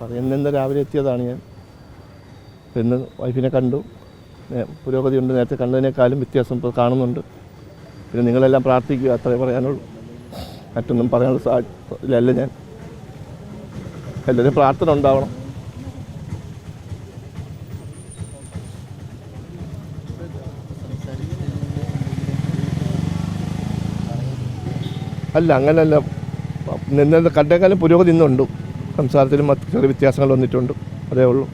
പറയുന്ന രാവിലെ എത്തിയതാണ് ഞാൻ. ഇന്ന് വൈഫിനെ കണ്ടു. പുരോഗതിയുണ്ട്. നേരത്തെ കണ്ടതിനേക്കാളും വ്യത്യാസം ഇപ്പോൾ കാണുന്നുണ്ട്. പിന്നെ നിങ്ങളെല്ലാം പ്രാർത്ഥിക്കുക, അത്രേ പറയാനുള്ളൂ. മറ്റൊന്നും പറയാനുള്ള സാഹചര്യത്തിലല്ല ഞാൻ. എല്ലാവരും പ്രാർത്ഥന ഉണ്ടാവണം. അല്ല, അങ്ങനെയല്ല. നിന്ന് കണ്ടേക്കാളും പുരോഗതി ഇന്നുണ്ട്. സംസാരത്തിലും മറ്റ് ചെറിയ വ്യത്യാസങ്ങൾ വന്നിട്ടുണ്ട്. അതേ ഉള്ളൂ.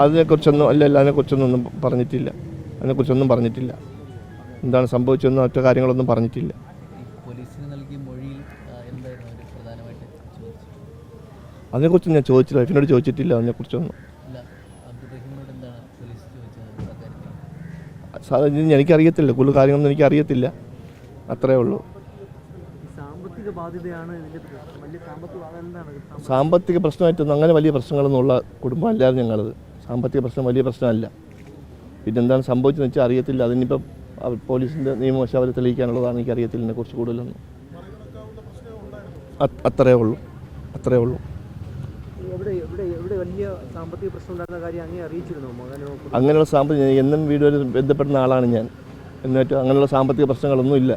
അതിനെക്കുറിച്ചൊന്നും അതിനെക്കുറിച്ചൊന്നും പറഞ്ഞിട്ടില്ല. എന്താണ് സംഭവിച്ചതെന്നും മറ്റു കാര്യങ്ങളൊന്നും പറഞ്ഞിട്ടില്ല. അതിനെക്കുറിച്ച് ഞാൻ ചോദിച്ചില്ല. വൈഫിനോട് ചോദിച്ചിട്ടില്ല അതിനെക്കുറിച്ചൊന്നും. എനിക്കറിയത്തില്ല. കൂടുതൽ കാര്യങ്ങളൊന്നും എനിക്കറിയത്തില്ല. അത്രേ ഉള്ളൂ. സാമ്പത്തിക പ്രശ്നമായിട്ടൊന്നും അങ്ങനെ വലിയ പ്രശ്നങ്ങളൊന്നും ഉള്ള കുടുംബം അല്ലായിരുന്നു ഞങ്ങളത്. സാമ്പത്തിക പ്രശ്നം വലിയ പ്രശ്നമല്ല. പിന്നെന്താണ് സംഭവിച്ചതെന്ന് വെച്ചാൽ അറിയത്തില്ല. അതിനിപ്പം പോലീസിൻ്റെ നിയമവശം അവർ തെളിയിക്കാനുള്ളതാണ്. എനിക്കറിയത്തില്ല ഇതിനെക്കുറിച്ച് കൂടുതലൊന്നും. അത്രേ ഉള്ളൂ. അങ്ങനെയുള്ള സാമ്പത്തിക എന്നും വീടുകളിൽ ബന്ധപ്പെടുന്ന ആളാണ് ഞാൻ. എന്നിട്ട് അങ്ങനെയുള്ള സാമ്പത്തിക പ്രശ്നങ്ങളൊന്നും ഇല്ല.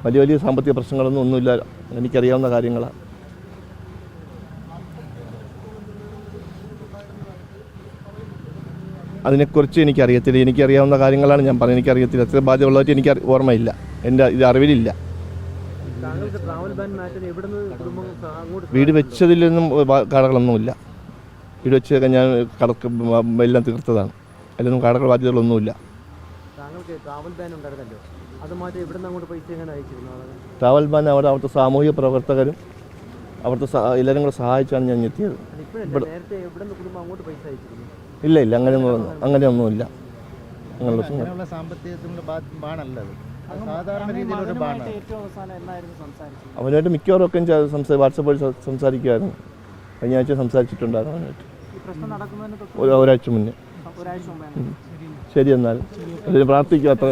വലിയ സാമ്പത്തിക പ്രശ്നങ്ങളൊന്നുമില്ല. എനിക്കറിയാവുന്ന കാര്യങ്ങളാണ്. അതിനെക്കുറിച്ച് എനിക്കറിയത്തില്ല. എനിക്കറിയാവുന്ന കാര്യങ്ങളാണ് ഞാൻ പറഞ്ഞത്. എനിക്കറിയത്തില്ല. എത്ര ബാധ്യതയുള്ളതായിട്ട് എനിക്ക് ഓർമ്മയില്ല. എൻ്റെ അറിവിലില്ല. വീട് വെച്ചതിലൊന്നും കടകളൊന്നുമില്ല. വീട് വെച്ചതൊക്കെ ഞാൻ എല്ലാം തീർത്തതാണ്. അതിലൊന്നും കടകൾ ബാധ്യതകളൊന്നുമില്ല. ട്രാവൽ ബാൻ അവിടുത്തെ സാമൂഹിക പ്രവർത്തകരും അവിടുത്തെ എല്ലാവരും കൂടെ സഹായിച്ചാണ് ഞാൻ എത്തിയത്. ഇല്ല, അങ്ങനെയൊന്നുമില്ല. അവനുമായിട്ട് മിക്കവാറൊക്കെ വാട്സപ്പ് വഴി സംസാരിക്കുമായിരുന്നു. കഴിഞ്ഞ ആഴ്ച സംസാരിച്ചിട്ടുണ്ടായിരുന്നു അവനുമായിട്ട്. ഒരാഴ്ച മുന്നേ. ശരി, എന്നാൽ അതിന് പ്രാർത്ഥിക്കുക. അത്ര